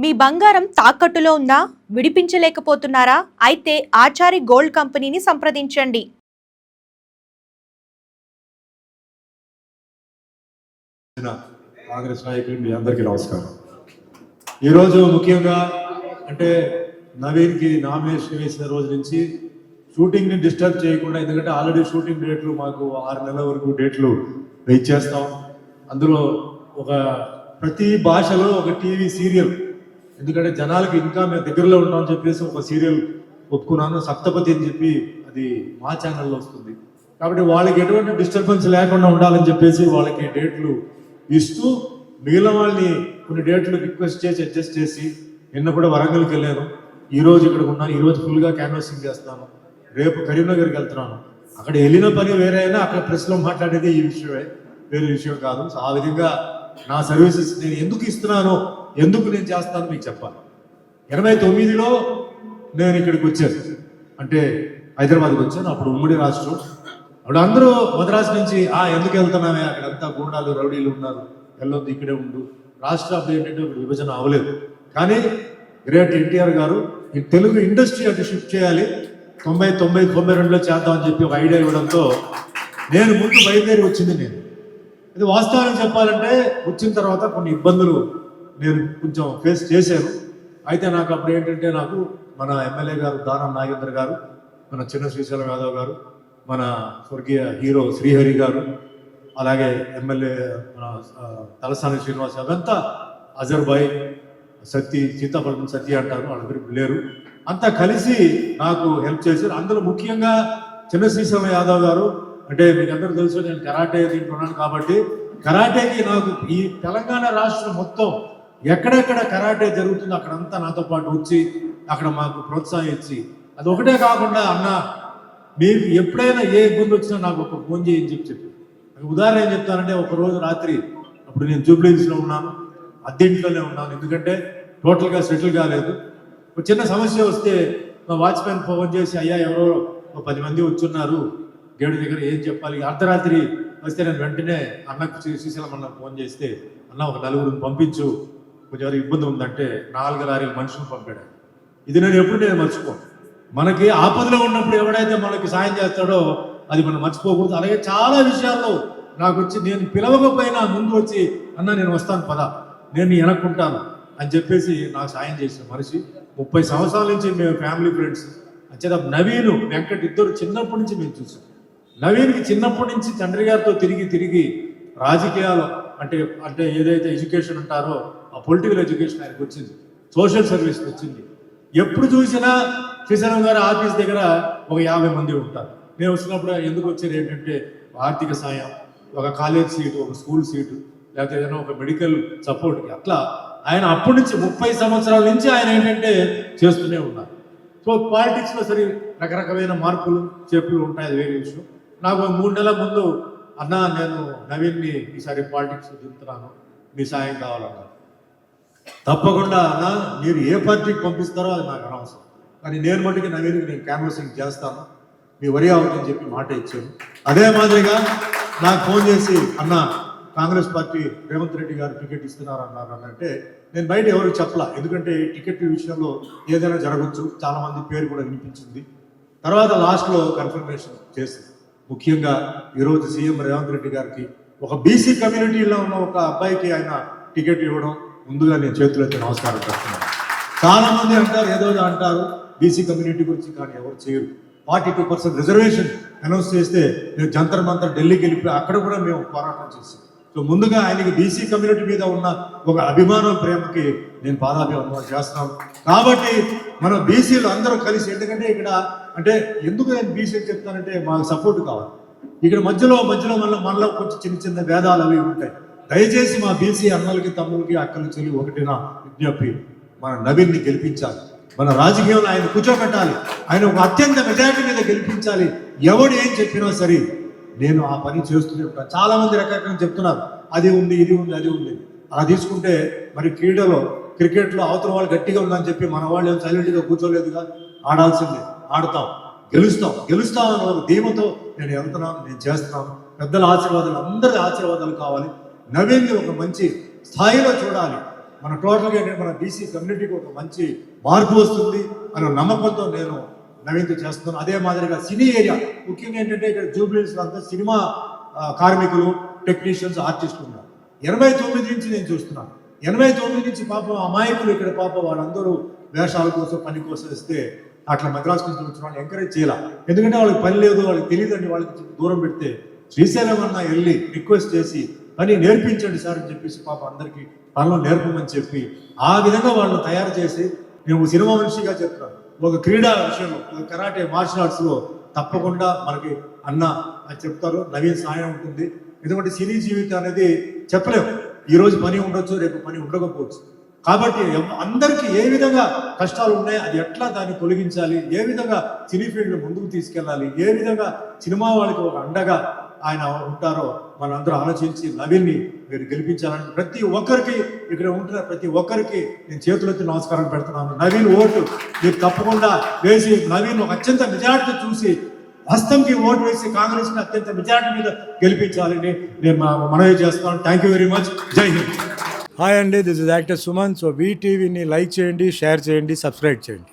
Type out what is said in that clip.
మీ బంగారం తాకట్టులో ఉందా? విడిపించలేకపోతున్నారా? అయితే ఆచారి గోల్డ్ కంపెనీని సంప్రదించండి. కాంగ్రెస్ నాయకులు మీ అందరికీ నమస్కారం. ఈరోజు ముఖ్యంగా అంటే నవీన్కి నామినేషన్ వేసిన రోజు నుంచి షూటింగ్ని డిస్టర్బ్ చేయకుండా, ఎందుకంటే ఆల్రెడీ షూటింగ్ డేట్లు మాకు 6 నెలల వరకు డేట్లు ఇచ్చేస్తాం. అందులో ఒక ప్రతి భాషలో ఒక టీవీ సీరియల్, ఎందుకంటే జనాలకి ఇంకా మేము దగ్గరలో ఉంటామని చెప్పేసి ఒక సీరియల్ ఒప్పుకున్నాను, సప్తపతి అని చెప్పి, అది మా ఛానల్లో వస్తుంది. కాబట్టి వాళ్ళకి ఎటువంటి డిస్టర్బెన్స్ లేకుండా ఉండాలని చెప్పేసి వాళ్ళకి డేట్లు ఇస్తూ, మిగిలిన వాళ్ళని కొన్ని డేట్లు రిక్వెస్ట్ చేసి అడ్జస్ట్ చేసి, నిన్న కూడా వరంగల్కి వెళ్ళాను, ఈరోజు ఇక్కడ ఉన్నాను. ఈరోజు ఫుల్గా క్యాన్వాసింగ్ చేస్తాను, రేపు కరీంనగర్కి వెళ్తున్నాను. అక్కడ వెళ్ళిన పని వేరే అయినా అక్కడ ప్రెస్లో మాట్లాడేది ఈ విషయమే, వేరే విషయం కాదు. సో ఆ విధంగా నా సర్వీసెస్ నేను ఎందుకు ఇస్తున్నానో, ఎందుకు నేను చేస్తానో మీకు చెప్పాలి. 89లో నేను ఇక్కడికి వచ్చాను, అంటే హైదరాబాద్కి వచ్చాను. అప్పుడు ఉమ్మడి రాష్ట్రం. అప్పుడు అందరూ మద్రాసు నుంచి ఎందుకు వెళ్తున్నామే, అక్కడంతా గూండాలు రౌడీలు ఉన్నారు, వెళ్ళొద్దు, ఇక్కడే ఉండు. రాష్ట్రం అప్పుడు ఏంటంటే విభజన అవ్వలేదు. కానీ గ్రేట్ ఎన్టీఆర్ గారు ఈ తెలుగు ఇండస్ట్రీ అటు షిఫ్ట్ చేయాలి, 92లో చేద్దామని చెప్పి ఒక ఐడియా ఇవ్వడంతో నేను ముందు బయలుదేరి వచ్చింది. నేను ఇది వాస్తవానికి చెప్పాలంటే వచ్చిన తర్వాత కొన్ని ఇబ్బందులు నేను కొంచెం ఫేస్ చేశాను. అయితే నాకు అప్పుడు ఏంటంటే, నాకు మన ఎమ్మెల్యే గారు దానం నాగేంద్ర గారు, మన చిన్న శ్రీశైలం యాదవ్ గారు, మన స్వర్గీయ హీరో శ్రీహరి గారు, అలాగే ఎమ్మెల్యే మన తలసాని శ్రీనివాస్, అదంతా అజర్బాయ్ సత్తి, సీతాఫలం సత్తి అంటారు, వాళ్ళందరూ లేరు, అంతా కలిసి నాకు హెల్ప్ చేశారు. అందులో ముఖ్యంగా చిన్న శ్రీశైలం యాదవ్ గారు, అంటే మీకు అందరూ తెలుసు నేను కరాటే తింటున్నాను కాబట్టి, కరాటేకి నాకు ఈ తెలంగాణ రాష్ట్రం మొత్తం ఎక్కడెక్కడ కరాటే జరుగుతుందో అక్కడంతా నాతో పాటు వచ్చి అక్కడ మాకు ప్రోత్సాహం ఇచ్చి, అది ఒకటే కాకుండా, అన్న మీకు ఎప్పుడైనా ఏ ఇబ్బంది వచ్చినా నాకు ఒక ఫోన్ చేయని చెప్పి ఉదాహరణ ఏం చెప్తానంటే, ఒకరోజు రాత్రి అప్పుడు నేను జూబ్లీహిల్స్లో ఉన్నాను, అద్దెంట్లోనే ఉన్నాను, ఎందుకంటే టోటల్గా సెటిల్ కాలేదు. ఒక చిన్న సమస్య వస్తే మా వాచ్మెన్ ఫోన్ చేసి, అయ్యా ఎవరో 10 మంది వచ్చున్నారు గేటు దగ్గర, ఏం చెప్పాలి. అర్ధరాత్రి వస్తే నేను వెంటనే అన్నకు శ్రీశైలం అన్నకు ఫోన్ చేస్తే, అన్న ఒక 4 పంపించు, కొంచెం ఇబ్బంది ఉందంటే 4 లారీల మనుషులు పంపాడు. ఇది నేను మర్చిపోను. మనకి ఆపదలో ఉన్నప్పుడు ఎవడైతే మనకి సాయం చేస్తాడో అది మనం మర్చిపోకూడదు. అలాగే చాలా విషయాల్లో నాకు వచ్చి, నేను పిలవకపోయినా ముందు వచ్చి, అన్న నేను వస్తాను పద, నేను వెనక్కుంటాను అని చెప్పేసి నాకు సాయం చేసిన మనిషి. 30 సంవత్సరాల నుంచి మేము ఫ్యామిలీ ఫ్రెండ్స్. అంచేత నవీను వెంకట్ ఇద్దరు చిన్నప్పటి నుంచి మేము చూసాం. నవీన్కి చిన్నప్పటి నుంచి తండ్రి గారితో తిరిగి రాజకీయాలు అంటే ఏదైతే ఎడ్యుకేషన్ అంటారో ఆ పొలిటికల్ ఎడ్యుకేషన్ ఆయనకు వచ్చింది, సోషల్ సర్వీస్ వచ్చింది. ఎప్పుడు చూసినా శ్రీశైలం గారి ఆఫీస్ దగ్గర ఒక 50 మంది ఉంటారు. నేను వచ్చినప్పుడు ఎందుకు వచ్చేది ఏంటంటే, ఆర్థిక సాయం, ఒక కాలేజ్ సీటు, ఒక స్కూల్ సీటు, లేకపోతే ఏదైనా ఒక మెడికల్ సపోర్ట్కి, అట్లా ఆయన అప్పటి నుంచి 30 సంవత్సరాల నుంచి ఆయన ఏంటంటే చేస్తూనే ఉన్నారు. సో పాలిటిక్స్లో సరే రకరకమైన మార్పులు చేపులు ఉంటాయి, అది వేరే విషయం. నాకు 3 నెలల ముందు, అన్న నేను నవీన్ని ఈసారి పాలిటిక్స్ దిగుతున్నాను, మీ సాయం కావాలన్నారు. తప్పకుండా అన్న, మీరు ఏ పార్టీకి పంపిస్తారో అది నాకు అనవసరం, కానీ నేను మటుకు నవీన్కి నేను క్యాన్వాసింగ్ చేస్తాను, మీ వరి అవుతుందని చెప్పి మాట ఇచ్చాను. అదే మాదిరిగా నాకు ఫోన్ చేసి, అన్న కాంగ్రెస్ పార్టీ రేవంత్ రెడ్డి గారు టికెట్ ఇస్తున్నారు అన్నారు అనంటే, నేను బయట ఎవరికి చెప్పలా, ఎందుకంటే టికెట్ విషయంలో ఏదైనా జరగచ్చు, చాలామంది పేరు కూడా వినిపించింది. తర్వాత లాస్ట్లో కన్ఫర్మేషన్ చేసి, ముఖ్యంగా ఈరోజు సీఎం రేవంత్ రెడ్డి గారికి ఒక బీసీ కమ్యూనిటీలో ఉన్న ఒక అబ్బాయికి ఆయన టికెట్ ఇవ్వడం, ముందుగా నేను చేతులైతే నమస్కారం చేస్తున్నాను. చాలామంది అంటారు, ఏదో అంటారు బీసీ కమ్యూనిటీ గురించి, కానీ ఎవరు చేయరు. 42% రిజర్వేషన్ అనౌన్స్ చేస్తే నేను జంతర్ మంతర్ ఢిల్లీకి వెళ్ళిపోయి అక్కడ కూడా మేము పోరాటం చేసాం. సో ముందుగా ఆయనకి బీసీ కమ్యూనిటీ మీద ఉన్న ఒక అభిమానం, ప్రేమకి నేను పాదాభివందనం చేస్తున్నాను. కాబట్టి మన బీసీలు అందరూ కలిసి, ఎందుకంటే ఇక్కడ అంటే ఎందుకు నేను బీసీకి చెప్తానంటే, మాకు సపోర్ట్ కావాలి. ఇక్కడ మధ్యలో మనలో కొంచెం చిన్న భేదాలు అవి ఉంటాయి. దయచేసి మా బీసీ అన్నలకి, తమ్ములకి, అక్కల చెల్లి ఒకటిన విజ్ఞప్తి, మన నవీన్ని గెలిపించాలి, మన రాజకీయంలో ఆయన కూర్చోబెట్టాలి, ఆయన ఒక అత్యంత మెజారిటీ మీద గెలిపించాలి. ఎవడు ఏం చెప్పినా సరే నేను ఆ పని చేస్తూనే ఉంటాను. చాలామంది రకరకాల చెప్తున్నారు, అది ఉంది, ఇది ఉంది, అది ఉంది. అలా తీసుకుంటే మరి క్రికెట్లో అవతల వాళ్ళు గట్టిగా ఉందని చెప్పి మన వాళ్ళు ఏం సైలెంట్గా కూర్చోలేదుగా, ఆడాల్సిందే, ఆడతాం, గెలుస్తాం అన్న ఒక ధీమతో నేను వెళ్తున్నాను, నేను చేస్తున్నాను. పెద్దల ఆశీర్వాదాలు, అందరి ఆశీర్వాదాలు కావాలి. నవీన్ని ఒక మంచి స్థాయిలో చూడాలి. మన టోటల్గా ఏంటంటే మన బీసీ కమ్యూనిటీకి ఒక మంచి మార్పు వస్తుంది అనే నమ్మకంతో నేను నవీన్తో చేస్తున్నాను. అదే మాదిరిగా సినీ ఏరియా ముఖ్యంగా ఏంటంటే ఇక్కడ జూబ్లీస్లో అంతా సినిమా కార్మికులు, టెక్నీషియన్స్, ఆర్టిస్టులు ఉన్నారు. 89 నుంచి నేను చూస్తున్నాను. 89 నుంచి పాపం అమాయకులు ఇక్కడ పాపం వాళ్ళందరూ వేషాల కోసం, పని కోసం వస్తే అట్లా మద్రాసు నుంచి వచ్చిన వాళ్ళు ఎంకరేజ్ చేయాలి. ఎందుకంటే వాళ్ళకి పని లేదు, వాళ్ళకి తెలియదండి, వాళ్ళకి దూరం పెడితే శ్రీశైలం అన్న వెళ్ళి రిక్వెస్ట్ చేసి పని నేర్పించండి సార్ అని చెప్పేసి పాప అందరికీ పనులు నేర్పమని చెప్పి ఆ విధంగా వాళ్ళని తయారు చేసి నేను సినిమా మనిషిగా చెప్తున్నాను. ఒక క్రీడా విషయంలో, ఒక కరాటే, మార్షల్ ఆర్ట్స్లో తప్పకుండా మనకి అన్న అని చెప్తారు, నవీన్ సాయం ఉంటుంది. ఎందుకంటే సినీ జీవితం అనేది చెప్పలేము, ఈరోజు పని ఉండొచ్చు, రేపు పని ఉండకపోవచ్చు. కాబట్టి అందరికీ ఏ విధంగా కష్టాలు ఉన్నాయి, అది ఎట్లా దాన్ని తొలగించాలి, ఏ విధంగా సినీ ఫీల్డ్ ముందుకు తీసుకెళ్ళాలి, ఏ విధంగా సినిమా వాళ్ళకి ఒక అండగా ఆయన ఉంటారో మనందరూ ఆలోచించి నవీన్ని మీరు గెలిపించాలని ప్రతి ఒక్కరికి, ఇక్కడ ఉంటున్న ప్రతి ఒక్కరికి నేను చేతులెత్తి నమస్కారం పెడుతున్నాను. నవీన్ ఓటు మీరు తప్పకుండా వేసి నవీన్ ఒక అత్యంత మెజార్టీ చూసి హస్తంకి ఓటు వేసి కాంగ్రెస్ని అత్యంత మెజార్టీ మీద గెలిపించాలని నేను మనవి చేస్తున్నాను. Thank you very much. Jai Hind. Hi అండి, this is actor Suman. So వీటీవీని లైక్ చేయండి, షేర్ చేయండి, సబ్స్క్రైబ్ చేయండి.